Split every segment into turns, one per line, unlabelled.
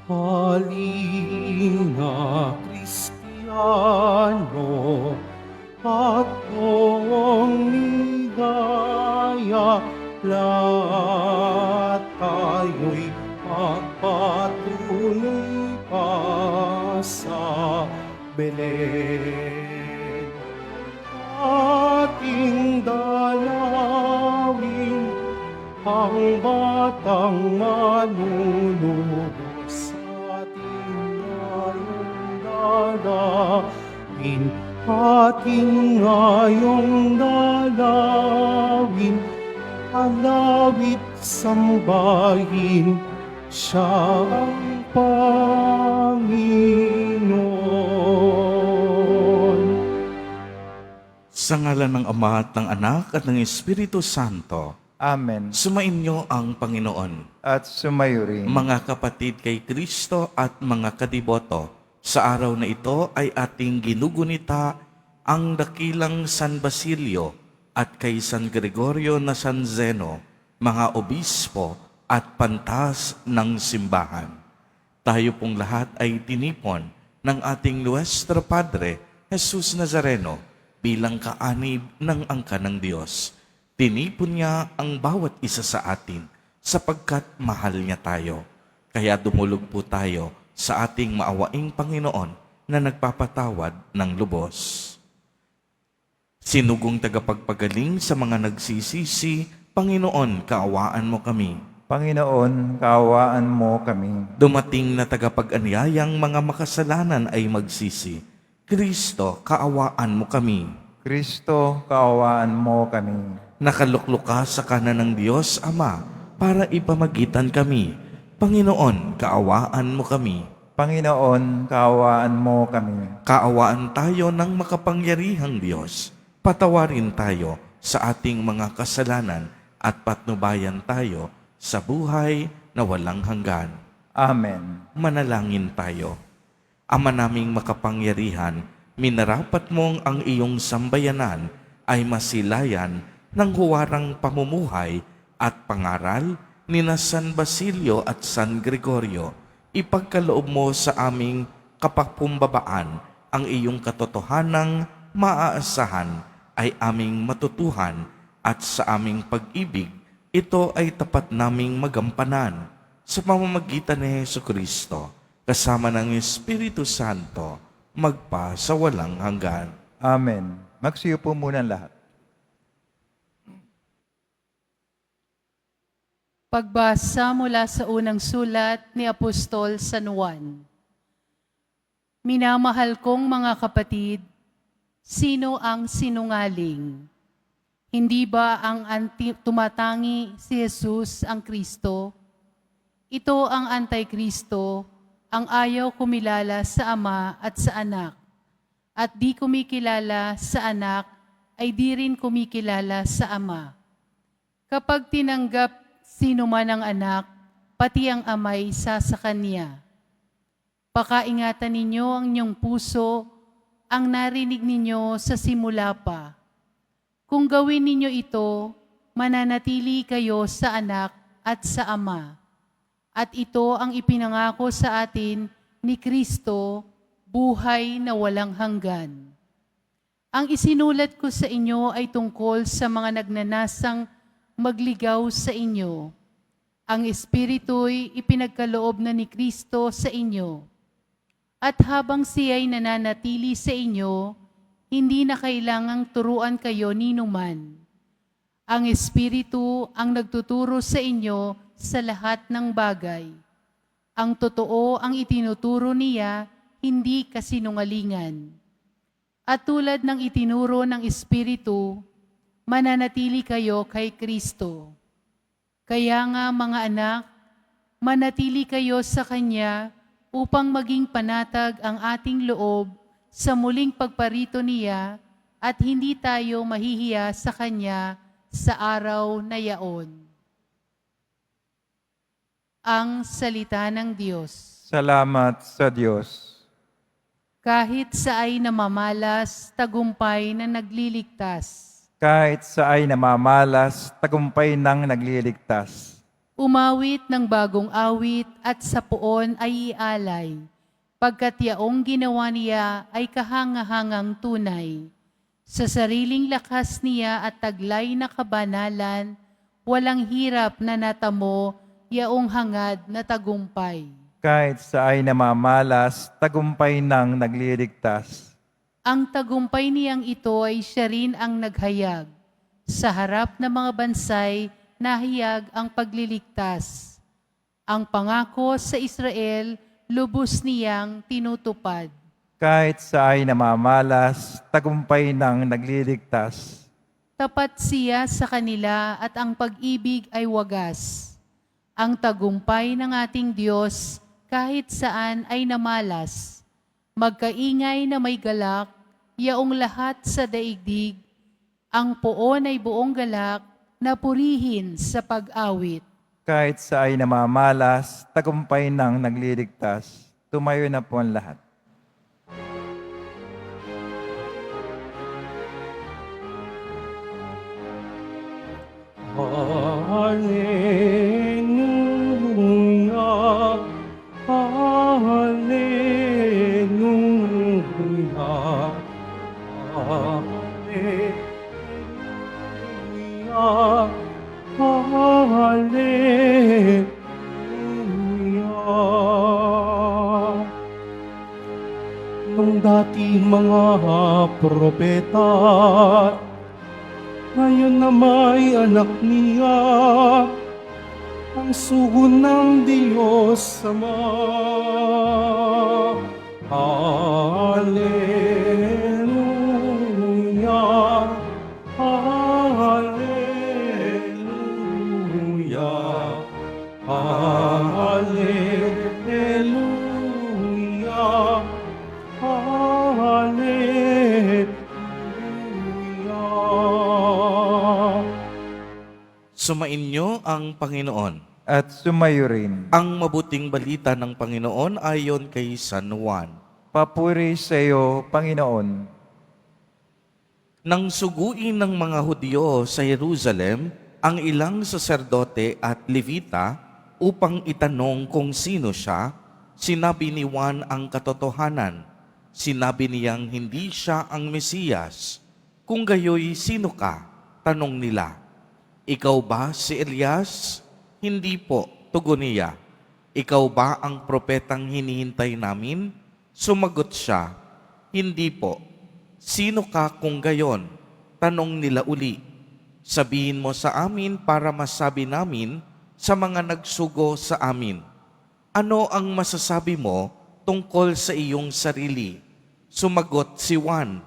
Halina Kristiyano at buong ligaya, lahat tayo'y magpatuloy pa sa Belen. Ating dalawin ang batang manunubos sa ating ngayong dalawin. Ating ngayong dalawin, alawit sambahin, siya ang Panginoon.
Sa ngalan ng Ama at ng Anak at ng Espiritu Santo,
Amen.
sumainyo ang Panginoon.
At sumayo rin.
Mga kapatid kay Kristo at mga kadiboto, sa araw na ito ay ating ginugunita ang dakilang San Basilio at kay San Gregorio na San Zeno, mga obispo at pantas ng simbahan. Tayo pong lahat ay tinipon ng ating Nuestro Padre, Jesus Nazareno, bilang kaanib ng angka ng Diyos. Tinipon niya ang bawat isa sa atin sapagkat mahal niya tayo. Kaya dumulog po tayo sa ating maawaing Panginoon na nagpapatawad ng lubos. Sinugong tagapagpagaling sa mga nagsisisi, Panginoon, kaawaan mo kami.
Panginoon, kaawaan mo kami.
Dumating na tagapag-anyayang mga makasalanan ay magsisi. Kristo, kaawaan mo kami.
Kristo, kaawaan mo kami.
Nakaluklok ka sa kanan ng Diyos Ama para ipamagitan kami. Panginoon, kaawaan mo kami.
Panginoon, kaawaan mo kami.
Kaawaan tayo ng makapangyarihang Diyos. Patawarin tayo sa ating mga kasalanan at patnubayan tayo sa buhay na walang hanggan.
Amen.
Manalangin tayo. Ama naming makapangyarihan, minarapat mong ang iyong sambayanan ay masilayan ng huwarang pamumuhay at pangaral ni na San Basilio at San Gregorio. Ipagkaloob mo sa aming kapagpumbabaan ang iyong katotohanang maaasahan ay aming matutuhan at sa aming pag-ibig, ito ay tapat naming magampanan sa pamamagitan ni Jesucristo, kasama ng Espiritu Santo, magpa sa walang hanggan.
Amen. Magsiyo po muna lahat.
Pagbasa mula sa unang sulat ni Apostol San Juan. Minamahal kong mga kapatid, sino ang sinungaling? Hindi ba ang tumatangi si Jesus ang Kristo? Ito ang Antikristo, ang ayaw kumilala sa Ama at sa Anak. At di kumikilala sa Anak, ay di rin kumikilala sa Ama. Kapag tinanggap sino man ang anak, pati ang amay sa kanya. Pakaingatan ninyo ang inyong puso, ang narinig ninyo sa simula pa. Kung gawin ninyo ito, mananatili kayo sa anak at sa ama. At ito ang ipinangako sa atin ni Kristo, buhay na walang hanggan. Ang isinulat ko sa inyo ay tungkol sa mga nagnanasang magligaw sa inyo. Ang Espiritu'y ipinagkaloob na ni Kristo sa inyo. At habang siya'y nananatili sa inyo, hindi na kailangang turuan kayo ninuman. Ang Espiritu ang nagtuturo sa inyo sa lahat ng bagay. Ang totoo ang itinuturo niya, hindi kasinungalingan. At tulad ng itinuro ng Espiritu, mananatili kayo kay Kristo. Kaya nga mga anak, manatili kayo sa Kanya upang maging panatag ang ating loob sa muling pagparito niya at hindi tayo mahihiya sa Kanya sa araw na yaon. Ang Salita ng Diyos.
Salamat sa Diyos.
Kahit sa ay namamalas, tagumpay na nagliligtas.
Kahit sa ay namamalas, tagumpay ng nagliligtas.
umawit ng bagong awit at sa poon ay ialay, pagkat yaong ginawa niya ay kahangahangang tunay. Sa sariling lakas niya at taglay na kabanalan, walang hirap na natamo, yaong hangad na tagumpay.
Kahit sa ay namamalas, tagumpay ng nagliligtas.
Ang tagumpay niyang ito ay siya rin ang naghayag. Sa harap ng mga bansay, nahayag ang pagliligtas. Ang pangako sa Israel, lubos niyang tinutupad.
Kahit sa ay namamalas, tagumpay ng nagliligtas.
Tapat siya sa kanila at ang pag-ibig ay wagas. Ang tagumpay ng ating Diyos kahit saan ay namalas. Magkaingay na may galak, yaong lahat sa daigdig. Ang poon ay buong galak na purihin sa pag-awit.
Kahit sa ay namamalas, tagumpay ng nagliligtas. Tumayo na po ang lahat.
Hallelujah, Hallelujah, Hallelujah, Hallelujah. Nung dati mga propeta, ngayon na may anak niya, ang sugo ng Diyos Ama. Hallelujah, Hallelujah, Hallelujah, Hallelujah.
Sumainyo ang Panginoon.
At sumayo rin.
Ang mabuting balita ng Panginoon ayon kay San Juan.
Papuri sa iyo, Panginoon.
Nang suguin ng mga Hudyo sa Jerusalem ang ilang saserdote at levita upang itanong kung sino siya, sinabi ni Juan ang katotohanan. Sinabi niyang hindi siya ang Mesiyas. Kung gayoy, sino ka? Tanong nila. Ikaw ba si Elias? Hindi po, tugon niya. Ikaw ba ang propetang hinihintay namin? Sumagot siya, hindi po. Sino ka kung gayon? Tanong nila uli. Sabihin mo sa amin para masabi namin sa mga nagsugo sa amin. Ano ang masasabi mo tungkol sa iyong sarili? Sumagot si Juan,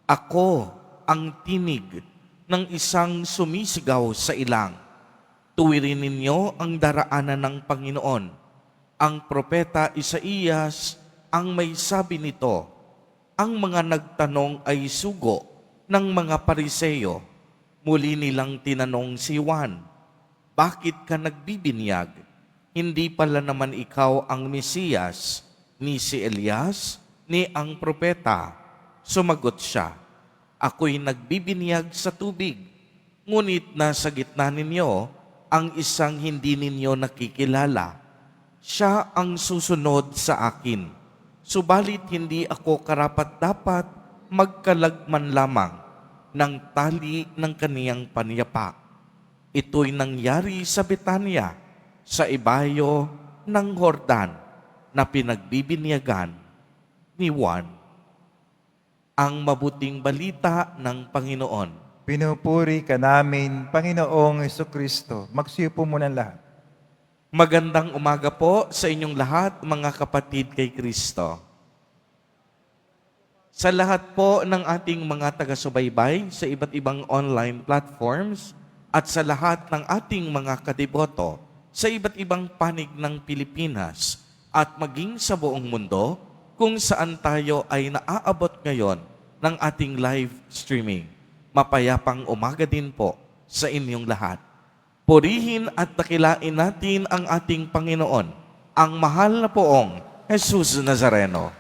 ako ang tinig ng isang sumisigaw sa ilang. Tuwirin ninyo ang daraanan ng Panginoon. Ang propeta Isaías ang may sabi nito. Ang mga nagtanong ay sugo ng mga Pariseyo. Muli nilang tinanong si Juan, bakit ka nagbibinyag? Hindi pala naman ikaw ang Mesiyas, ni si Elias, ni ang propeta. Sumagot siya, ako'y nagbibinyag sa tubig, ngunit nasa gitna ninyo ang isang hindi ninyo nakikilala. Siya ang susunod sa akin. Subalit hindi ako karapat-dapat magkalagman lamang ng tali ng kaniyang panyapa. Ito'y nangyari sa Betania, sa ibayo ng Jordan, na pinagbibinyagan ni Juan. Ang mabuting balita ng Panginoon.
Pinupuri ka namin, Panginoong Jesucristo. Magsiyo po muna ang lahat.
Magandang umaga po sa inyong lahat, mga kapatid kay Kristo. Sa lahat po ng ating mga taga-subaybay sa iba't ibang online platforms at sa lahat ng ating mga kadiboto sa iba't ibang panig ng Pilipinas at maging sa buong mundo kung saan tayo ay naaabot ngayon ng ating live streaming. Mapayapang umaga din po sa inyong lahat. Purihin at dakilain natin ang ating Panginoon, ang mahal na poong Jesus Nazareno.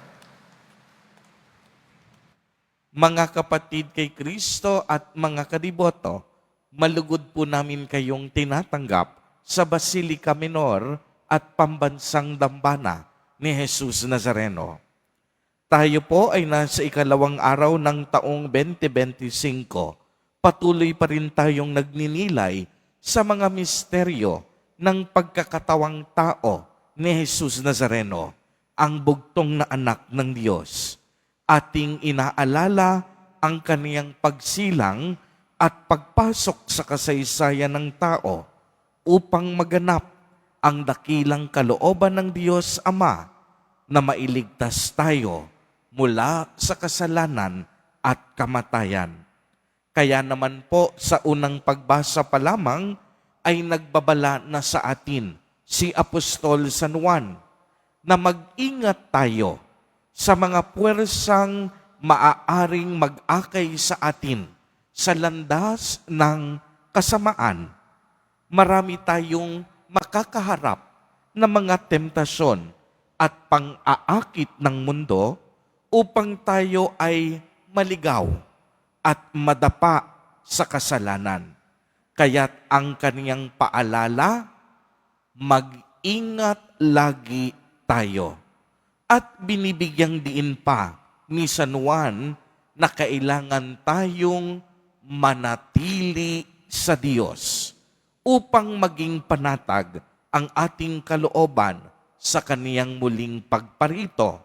Mga kapatid kay Kristo at mga kadiboto, malugod po namin kayong tinatanggap sa Basilica Minor at Pambansang Dambana ni Jesus Nazareno. Tayo po ay nasa ikalawang araw ng taong 2025. Patuloy pa rin tayong nagninilay sa mga misteryo ng pagkakatawang tao ni Jesus Nazareno, ang bugtong na anak ng Diyos. Ating inaalala ang kaniyang pagsilang at pagpasok sa kasaysayan ng tao upang maganap ang dakilang kalooban ng Diyos Ama na mailigtas tayo mula sa kasalanan at kamatayan. Kaya naman po sa unang pagbasa pa lamang ay nagbabala na sa atin si Apostol San Juan na mag-ingat tayo sa mga puwersang maaaring mag-akay sa atin sa landas ng kasamaan. Marami tayong makakaharap na mga temptasyon at pang-aakit ng mundo upang tayo ay maligaw at madapa sa kasalanan. Kaya't ang kaniyang paalala, mag-ingat lagi tayo. At binibigyang diin pa ni San Juan na kailangan tayong manatili sa Diyos upang maging panatag ang ating kalooban sa kaniyang muling pagparito.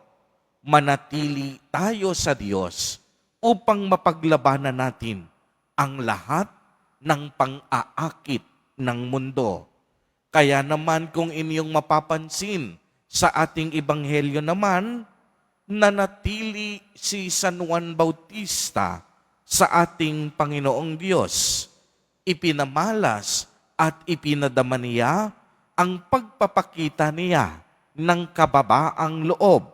Manatili tayo sa Diyos upang mapaglabanan natin ang lahat ng pang-aakit ng mundo. Kaya naman kung inyong mapapansin sa ating ebanghelyo naman, nanatili si San Juan Bautista sa ating Panginoong Diyos. Ipinamalas at ipinadama niya ang pagpapakita niya ng kababaang loob.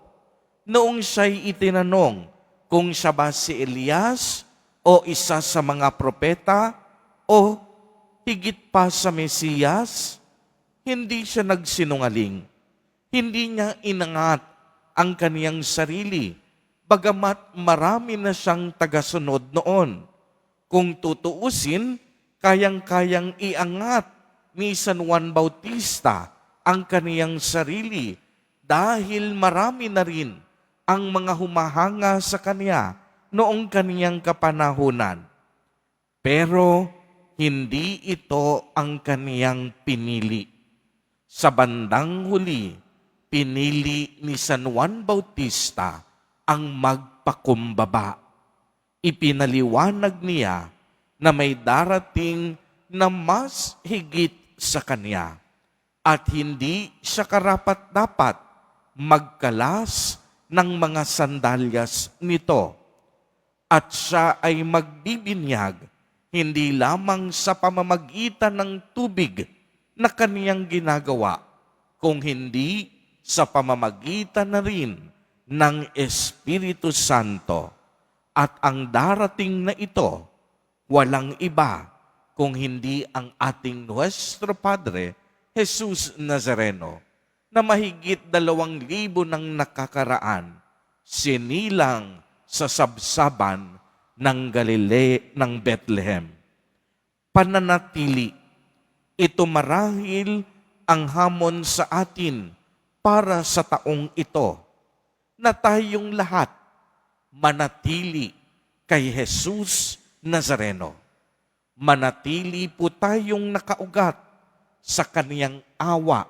Noong siya'y itinanong kung siya ba si Elias o isa sa mga propeta o higit pa sa Mesiyas, hindi siya nagsinungaling. Hindi niya inangat ang kaniyang sarili, bagamat marami na siyang tagasunod noon. Kung tutuusin, kayang-kayang iangat ni San Juan Bautista ang kaniyang sarili dahil marami na rin ang mga humahanga sa kaniya noong kaniyang kapanahunan. Pero hindi ito ang kaniyang pinili. Sa bandang huli, pinili ni San Juan Bautista ang magpakumbaba. Ipinaliwanag niya na may darating na mas higit sa kanya at hindi siya karapat-dapat magkalas ng mga sandalyas nito. At siya ay magbibinyag hindi lamang sa pamamagitan ng tubig na kaniyang ginagawa, kung hindi sa pamamagitan na rin ng Espiritu Santo. At ang darating na ito, walang iba kung hindi ang ating Nuestro Padre, Jesus Nazareno, na mahigit 2,000 ng nakakaraan, sinilang sa sabsaban ng ng Bethlehem. Pananatili, ito marahil ang hamon sa atin para sa taong ito, na tayong lahat manatili kay Jesus Nazareno. Manatili po tayong nakaugat sa kaniyang awa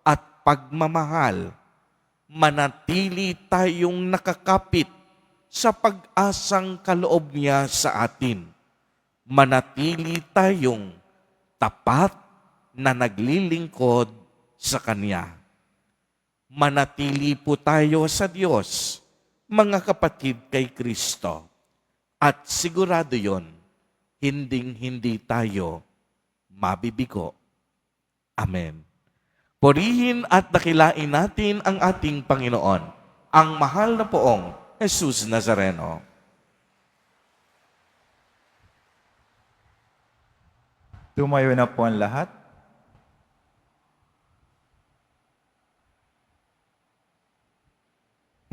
at pagmamahal. Manatili tayong nakakapit sa pag-asang kaloob niya sa atin. Manatili tayong tapat na naglilingkod sa Kanya. Manatili po tayo sa Diyos, mga kapatid kay Kristo. At sigurado yon, hinding-hindi tayo mabibigo. Amen. Purihin at dakilain natin ang ating Panginoon, ang mahal na poong Jesus Nazareno.
Tumayo na po ang lahat.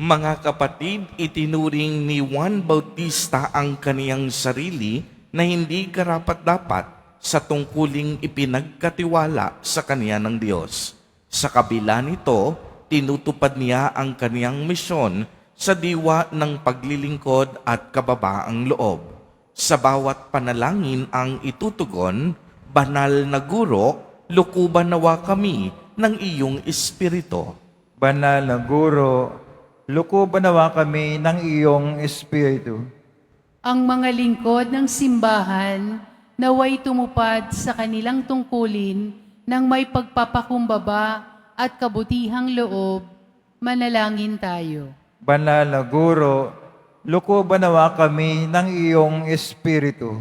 Mga kapatid, itinuring ni Juan Bautista ang kaniyang sarili na hindi karapat-dapat sa tungkuling ipinagkatiwala sa kanya ng Diyos. Sa kabila nito, tinutupad niya ang kaniyang misyon sa diwa ng paglilingkod at kababaang loob. Sa bawat panalangin ang itutugon, Banal na Guro, lukuban nawa kami ng iyong Espiritu.
Banal na Guro, lukuban nawa kami ng iyong Espiritu.
Ang mga lingkod ng simbahan naway tumupad sa kanilang tungkulin ng may pagpapakumbaba at kabutihang loob. Manalangin tayo.
Banal na Guro, lukuban nawa kami ng iyong Espiritu.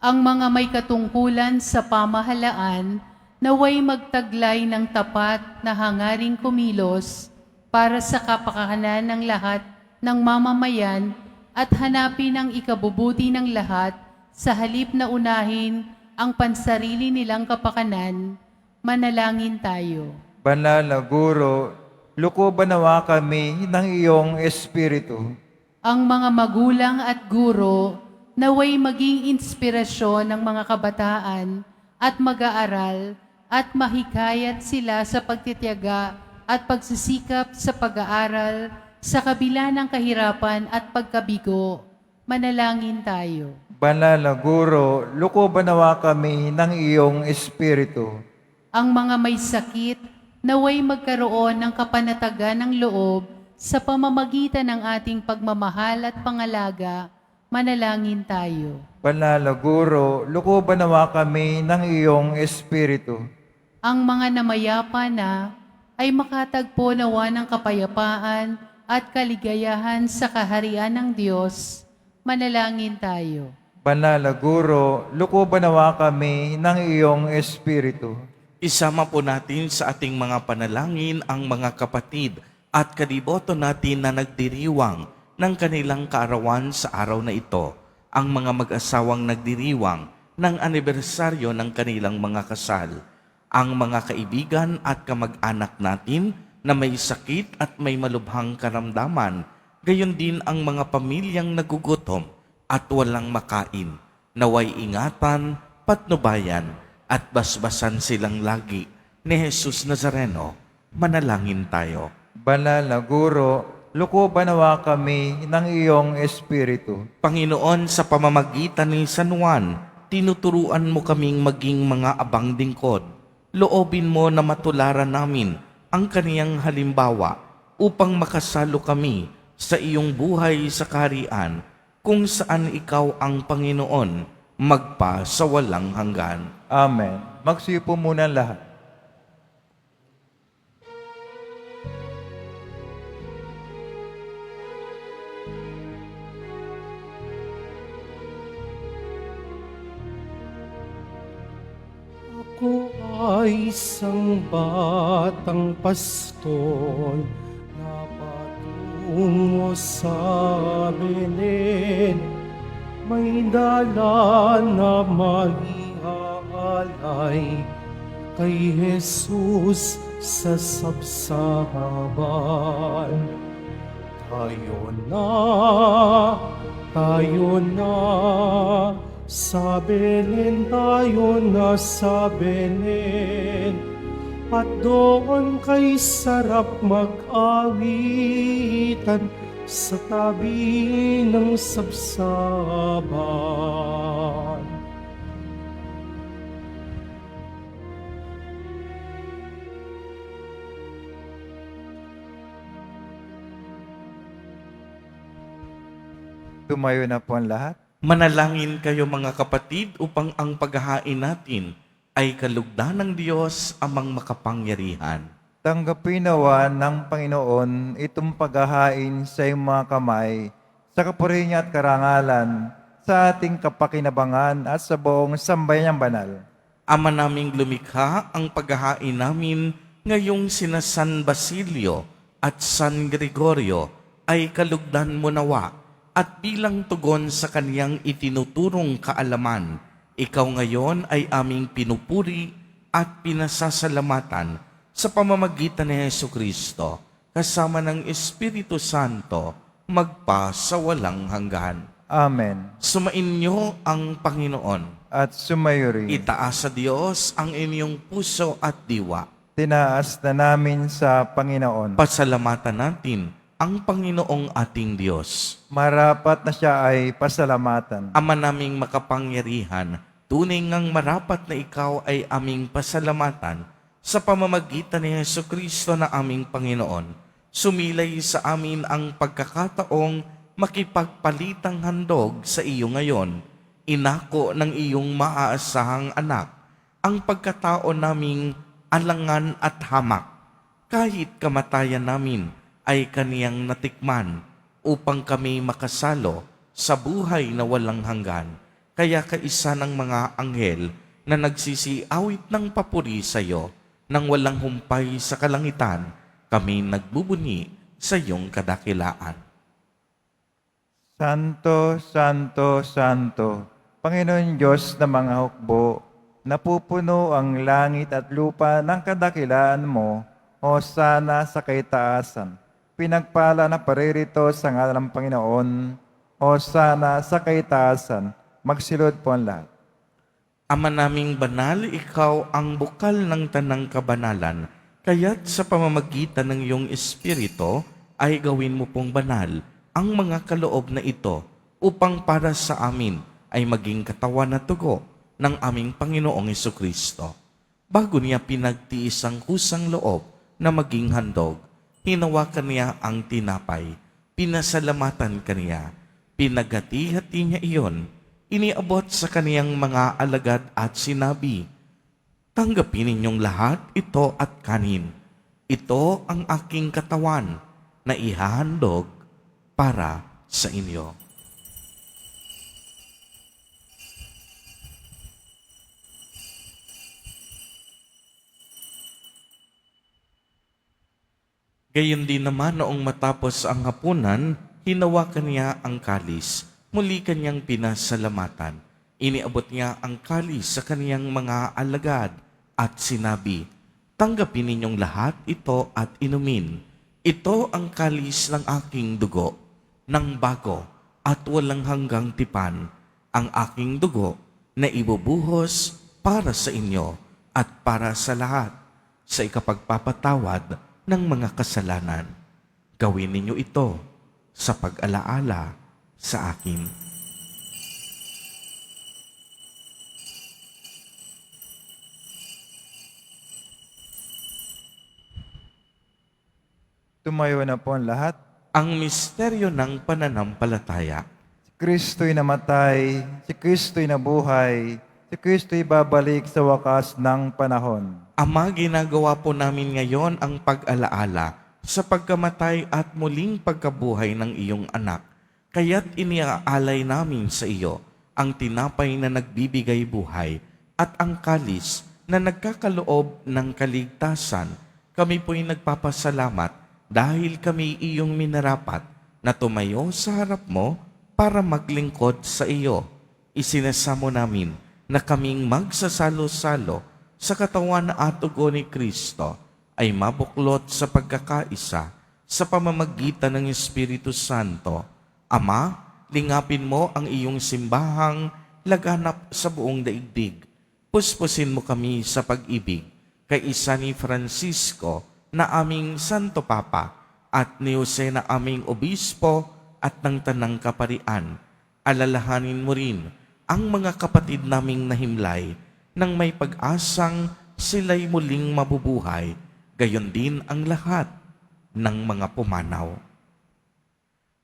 Ang mga may katungkulan sa pamahalaan naway magtaglay ng tapat na hangaring kumilos para sa kapakanan ng lahat ng mamamayan at hanapin ang ikabubuti ng lahat sa halip na unahin ang pansarili nilang kapakanan. Manalangin tayo.
Banal na Guro, lukuban nawa kami ng iyong Espiritu.
Ang mga magulang at guro naway maging inspirasyon ng mga kabataan at mag-aaral at mahikayat sila sa pagtitiyaga at pagsisikap sa pag-aaral sa kabila ng kahirapan at pagkabigo. Manalangin tayo.
Banal na Guro, lukuban nawa kami ng iyong Espiritu.
Ang mga may sakit naway magkaroon ng kapanatagan ng loob sa pamamagitan ng ating pagmamahal at pangalaga. Manalangin tayo.
Banal na Guro, lukuban nawa kami ng iyong Espiritu.
Ang mga namayapa na ay makatagpo nawa ng kapayapaan at kaligayahan sa kaharian ng Diyos. Manalangin tayo.
Banal na Guro, lukuban nawa kami ng iyong Espiritu.
Isama po natin sa ating mga panalangin ang mga kapatid at kadiboto natin na nagdiriwang ng kanilang kaarawan sa araw na ito, ang mga mag-asawang nagdiriwang ng anibersaryo ng kanilang mga kasal, ang mga kaibigan at kamag-anak natin na may sakit at may malubhang karamdaman, gayon din ang mga pamilyang nagugutom at walang makain, naway ingatan, patnubayan at basbasan silang lagi ni Jesus Nazareno. Manalangin tayo.
Banal na Guro, lukuban nawa kami ng iyong Espiritu.
Panginoon, sa pamamagitan ni San Juan, tinuturuan mo kaming maging mga abang lingkod. Loobin mo na matularan namin ang kaniyang halimbawa upang makasalo kami sa iyong buhay sa kaharian kung saan ikaw ang Panginoon magpa sa walang hanggan.
Amen. Magsiyo po muna lahat.
Ako ay isang batang pastor na patungo sa Belen. May dala na maiaalay kay Jesus sa sabsaban. Tayo na, sa Belen tayo na sa Belen, at doon kay sarap mag-awitan sa tabi ng sabsaban.
Tumayo na po ang lahat.
Manalangin kayo mga kapatid upang ang paghahain natin ay kalugdan ng Diyos amang makapangyarihan.
Tanggapin nawa ng Panginoon itong paghahain sa iyong mga kamay, sa kapurihan niya at karangalan, sa ating kapakinabangan at sa buong sambayan banal.
Ama naming lumikha, ang paghahain namin ngayong sina San Basilio at San Gregorio ay kalugdan mo nawa at bilang tugon sa kaniyang itinuturong kaalaman, ikaw ngayon ay aming pinupuri at pinasasalamatan sa pamamagitan ni Jesucristo, kasama ng Espiritu Santo, magpa sa walang hanggan.
Amen.
Sumainyo ang Panginoon.
at sumayo rin.
Itaas sa Diyos ang inyong puso at diwa.
Tinaas na namin sa Panginoon.
Pasalamatan natin ang Panginoong ating Diyos.
Marapat na siya ay pasalamatan.
Ama naming makapangyarihan, tunay ngang marapat na ikaw ay aming pasalamatan sa pamamagitan ni Jesucristo na aming Panginoon. Sumilay sa amin ang pagkakataong makipagpalitang handog sa iyo ngayon. Inako ng iyong maaasahang anak ang pagkatao naming alangan at hamak. Kahit kamatayan namin ay kaniyang natikman upang kami makasalo sa buhay na walang hanggan. Kaya kaisa ng mga anghel na nagsisiawit ng papuri sa iyo nang walang humpay sa kalangitan, kami nagbubuni sa iyong kadakilaan.
Santo, Santo, Santo, Panginoon Diyos na mga hukbo, napupuno ang langit at lupa ng kadakilaan mo, hosana sa kaitaasan. Pinagpala na paririto sa ngalan ng Panginoon, hosana sa kaitaasan. Magsilod po ang lahat.
Ama naming banal, ikaw ang bukal ng tanang kabanalan, kaya't sa pamamagitan ng iyong Espiritu ay gawin mo pong banal ang mga kaloob na ito upang para sa amin ay maging katawan at dugo ng aming Panginoong Jesucristo. Bago niya pinagtiis ang kusang loob na maging handog, hinawakan niya ang tinapay, pinasalamatan kaniya, pinagati-hati niya iyon, iniabot sa kaniyang mga alagad at sinabi, "Tanggapin ninyong lahat ito at kanin. Ito ang aking katawan na ihahandog para sa inyo." Gayon din naman noong matapos ang hapunan, hinawakan niya ang kalis. Muli kanyang pinasalamatan. Iniabot niya ang kalis sa kaniyang mga alagad at sinabi, "Tanggapin ninyong lahat ito at inumin. Ito ang kalis ng aking dugo, ng bago at walang hanggang tipan, ang aking dugo na ibubuhos para sa inyo at para sa lahat sa ikapagpapatawad ng mga kasalanan. Gawin ninyo ito sa pag-alaala sa akin."
Tumayo na po ang lahat.
Ang misteryo ng pananampalataya.
Si Kristo'y namatay, si Kristo'y nabuhay, si Kristo'y babalik sa wakas ng panahon.
Ama, ginagawa po namin ngayon ang pag-alaala sa pagkamatay at muling pagkabuhay ng iyong anak. Kaya't iniaalay namin sa iyo ang tinapay na nagbibigay buhay at ang kalis na nagkakaloob ng kaligtasan. Kami po'y nagpapasalamat dahil kami iyong minarapat na tumayo sa harap mo para maglingkod sa iyo. Isinasamo namin na kaming magsasalo-salo sa katawan at dugo ni Kristo ay mabuklot sa pagkakaisa sa pamamagitan ng Espiritu Santo. Ama, lingapin mo ang iyong simbahang laganap sa buong daigdig. Puspusin mo kami sa pag-ibig kay isa ni Francisco na aming Santo Papa at ni Jose na aming Obispo at ng Tanang Kaparian. Alalahanin mo rin ang mga kapatid naming nahimlay nang may pag-asang sila'y muling mabubuhay, gayon din ang lahat ng mga pumanaw.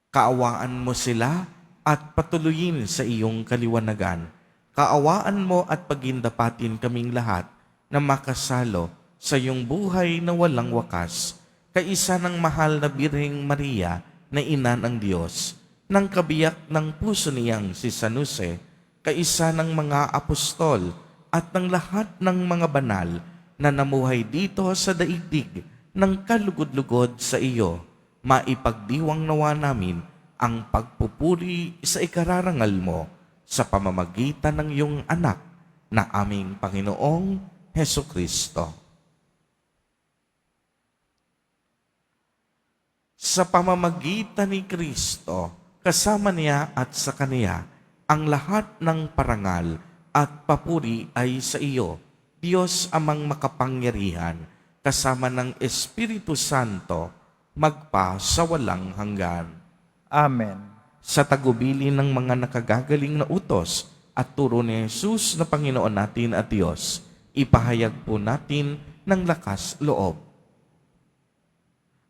Kaawaan mo sila at patuloyin sa iyong kaliwanagan. Kaawaan mo at pagindapatin kaming lahat na makasalo sa iyong buhay na walang wakas, kaisa ng mahal na Birheng Maria na ina ng Diyos, ng kabiyak ng puso niyang si San Jose, kaisa ng mga apostol at ng lahat ng mga banal na namuhay dito sa daigdig ng kalugod-lugod sa iyo. Maipagdiwang nawa namin ang pagpupuri sa ikararangal mo sa pamamagitan ng iyong anak na aming Panginoong Hesukristo. Sa pamamagitan ni Kristo, kasama niya at sa Kaniya, ang lahat ng parangal at papuri ay sa iyo, Diyos amang makapangyarihan, kasama ng Espiritu Santo, magpa sa walang hanggan.
Amen.
Sa tagubili ng mga nakagagaling na utos at turo ni Jesus na Panginoon natin at Diyos, ipahayag po natin ng lakas loob.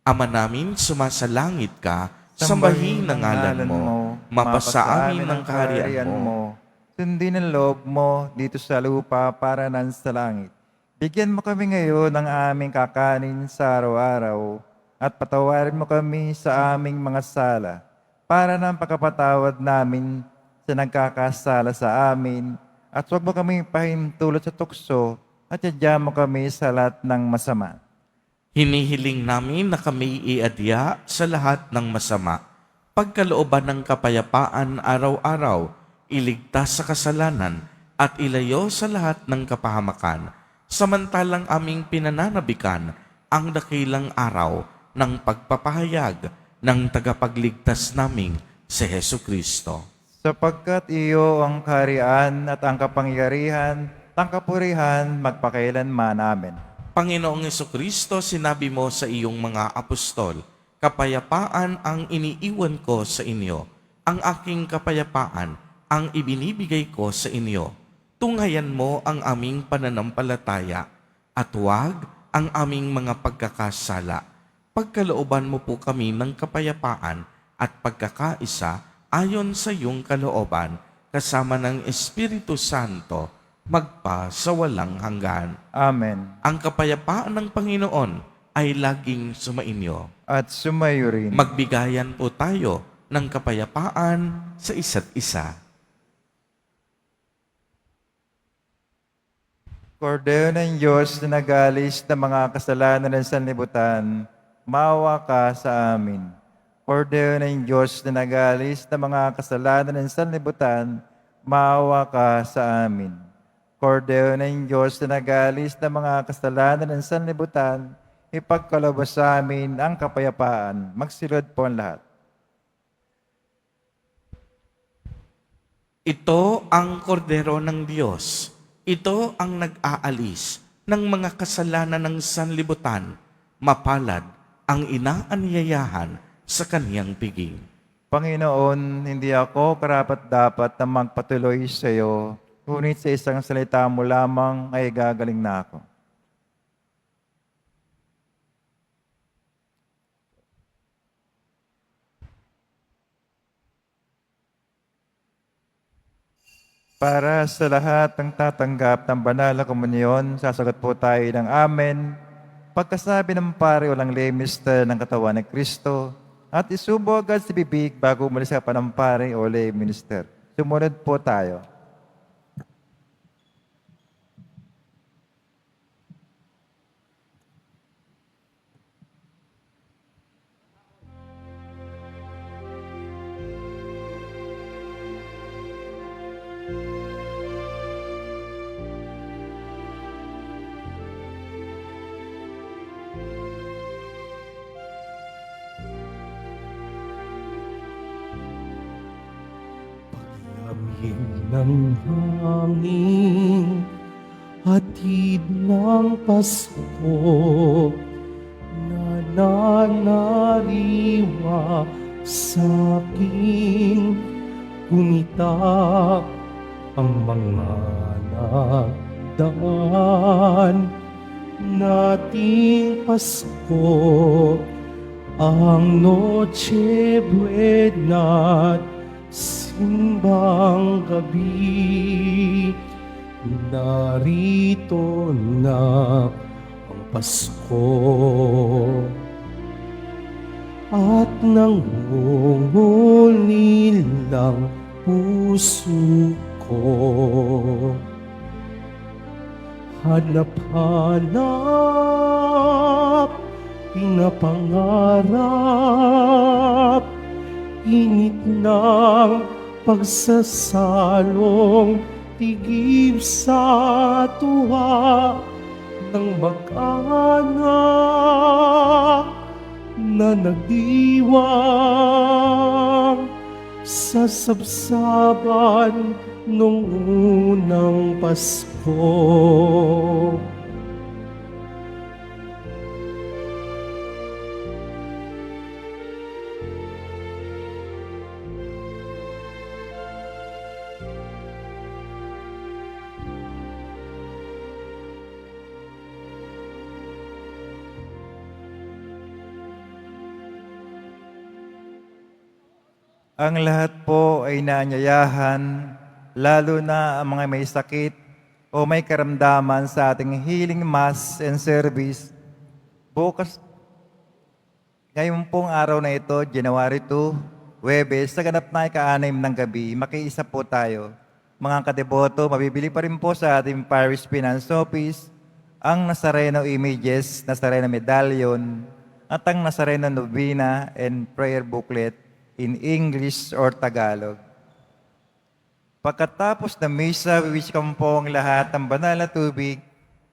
Ama namin, sumasalangit ka, sambahin ang ngalan mo, mapasa amin ang kaharian mo.
Sundin ang loob mo dito sa lupa para nan sa langit. Bigyan mo kami ngayon ng aming kakanin sa araw-araw at patawarin mo kami sa aming mga sala para ng pagkapatawad namin sa nagkakasala sa amin at huwag mo kami pahintulot sa tukso at yadya mo kami sa lahat ng masama.
Hinihiling namin na kami iadya sa lahat ng masama, pagkalooban ng kapayapaan araw-araw, iligtas sa kasalanan at ilayo sa lahat ng kapahamakan, samantalang aming pinananabikan ang dakilang araw ng pagpapahayag ng tagapagligtas naming si Jesucristo.
Sapagkat iyo ang kaharian at ang kapangyarihan, ang kapurihan magpakailanman. Amen.
Panginoong Jesucristo, sinabi mo sa iyong mga apostol, kapayapaan ang iniiwan ko sa inyo, ang aking kapayapaan ang ibinibigay ko sa inyo. Tunghayan mo ang aming pananampalataya at huwag ang aming mga pagkakasala. Pagkalooban mo po kami ng kapayapaan at pagkakaisa ayon sa iyong kalooban, kasama ng Espiritu Santo, magpa sa walang hanggan.
Amen.
Ang kapayapaan ng Panginoon ay laging sumainyo.
At sumayo rin.
Magbigayan po tayo ng kapayapaan sa isa't isa.
Kordero ng Diyos na nagalis ng mga kasalanan ng sanlibutan, maawa ka sa amin. Kordero ng Diyos na nagalis ng mga kasalanan ng sanlibutan, maawa ka sa amin. Kordero ng Diyos na nagalis ng mga kasalanan ng sanlibutan, ipagkaloob sa amin ang kapayapaan. Magsilod po ang lahat.
Ito ang kordero ng Diyos. Ito ang nag-aalis ng mga kasalanan ng sanlibutan. Mapalad ang inaanyayahan sa kaniyang piging.
Panginoon, hindi ako karapat-dapat na magpatuloy sa iyo, ngunit sa isang salita mo lamang ay gagaling na ako. Para sa lahat ng tatanggap ng banal na komunyon, sasagot po tayo ng Amen. Pagkasabi ng pare o lang lay minister ng katawan ng Kristo, at isubo agad sa bibig bago umalis sa panampare o lay minister. Sumunod po tayo.
Lamig ng hangin, hatid ng Pasko, nananariwa sa aking gunita ang mga nagdaan nating Pasko, ang Noche Buena't simbang gabi. Narito na ang Pasko at nangungulilang puso ko. Hanap-hanap, pinapangarap, init ng pagsasalong tigib sa tuwa ng mag-anak na nagdiwang sa sabsaban nung unang Pasko.
Ang lahat po ay naanyayahan, lalo na ang mga may sakit o may karamdaman sa ating healing mass and service. Bukas, ngayon pong araw na ito, January 2, Huwebes, sa ganap na ika-6 ng gabi, makiisa po tayo. Mga kadeboto, mabibili pa rin po sa ating Parish Finance Office ang Nazareno images, Nazareno medallion, at ang Nazareno novena and prayer booklet in English or Tagalog. Pagkatapos ng misa, wiwisikan po ang lahat ng banal na tubig.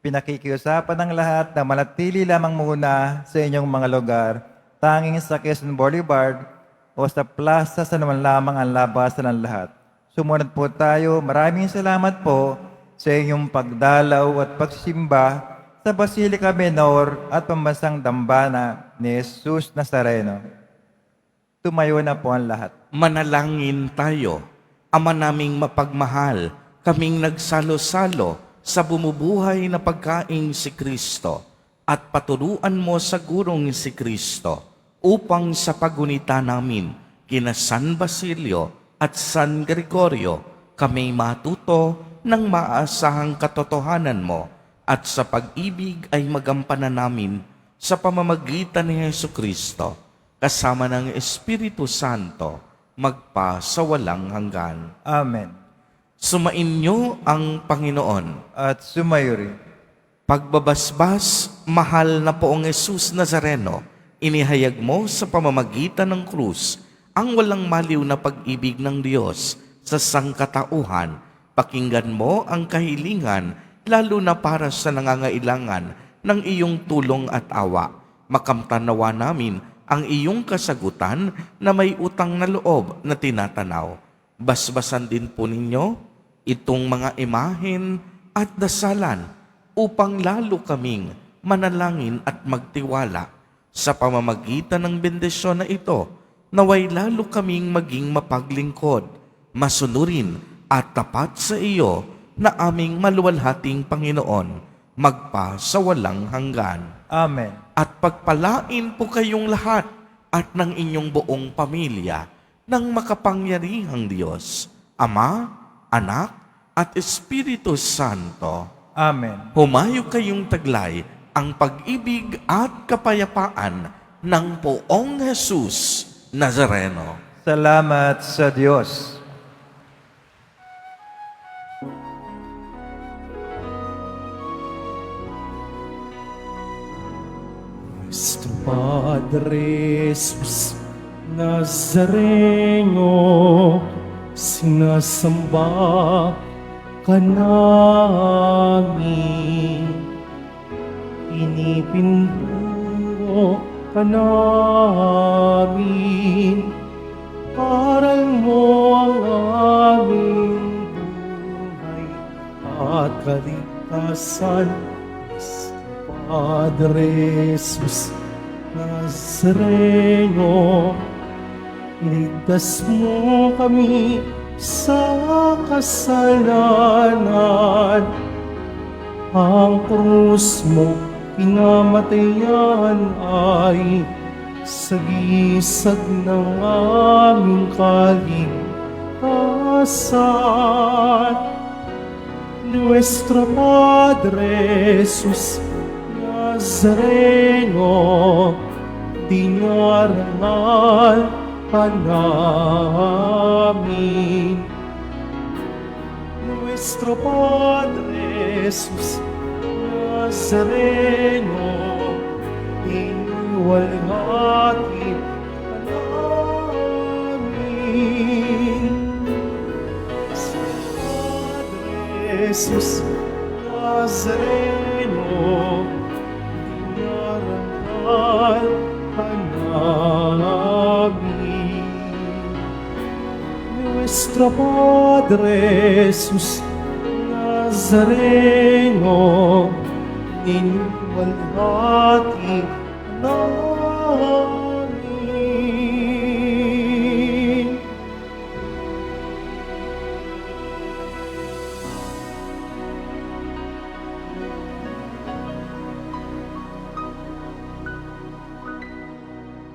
Pinakikiusapan ng lahat na manatili lamang muna sa inyong mga lugar, tanging sa Quezon Boulevard o sa plaza sa naman lamang ang labasan ng lahat. Sumunod po tayo. Maraming salamat po sa inyong pagdalaw at pagsimba sa Basilica Menor at Pambansang Dambana ni Jesus Nazareno. Tumayo na po ang lahat.
Manalangin tayo. Ama naming mapagmahal, kaming nagsalo-salo sa bumubuhay na pagkaing si Kristo at paturuan mo sa gurong si Kristo upang sa pagunita namin kina San Basilio at San Gregorio kami matuto ng maasahang katotohanan mo at sa pag-ibig ay magampanan namin sa pamamagitan ni Hesu Kristo kasama ng Espiritu Santo, magpa sa walang hanggan.
Amen.
Sumainyo ang Panginoon.
At sumayo rin.
Pagbabasbas, mahal na poong Jesus Nazareno, inihayag mo sa pamamagitan ng krus ang walang maliw na pag-ibig ng Diyos sa sangkatauhan. Pakinggan mo ang kahilingan, lalo na para sa nangangailangan ng iyong tulong at awa. Makamtanawa namin ang iyong kasagutan na may utang na loob na tinatanaw. Basbasan din po ninyo itong mga imahen at dasalan upang lalo kaming manalangin at magtiwala. Sa pamamagitan ng bendisyon na ito, naway lalo kaming maging mapaglingkod, masunurin at tapat sa iyo na aming maluwalhating Panginoon, magpa sa walang hanggan.
Amen.
At pagpalain po kayong lahat at ng inyong buong pamilya ng makapangyarihang Diyos, Ama, Anak, at Espiritu Santo.
Amen.
Humayo kayong taglay ang pag-ibig at kapayapaan ng poong Jesus Nazareno.
Salamat sa Diyos.
Nuestro Padre Jesus Nazareno, sinasamba ka namin, pinipinto ka namin, aral mo ang aming buhay at kaligtasan. Padre Jesus Nazareno, iligtas mo kami sa kasalanan. Ang krus mo pinamatayan ay sagisag ng aming kaligtasan. Nuestro Padre Jesus Nazareno, dinarangal ka namin. Nuestro Padre Jesus Nazareno, iniwalhati ka namin. Nuestro Padre Jesus Nazareno, dinarangal ka namin. Nuestro Padre Jesus Nazareno, iniwalhati ng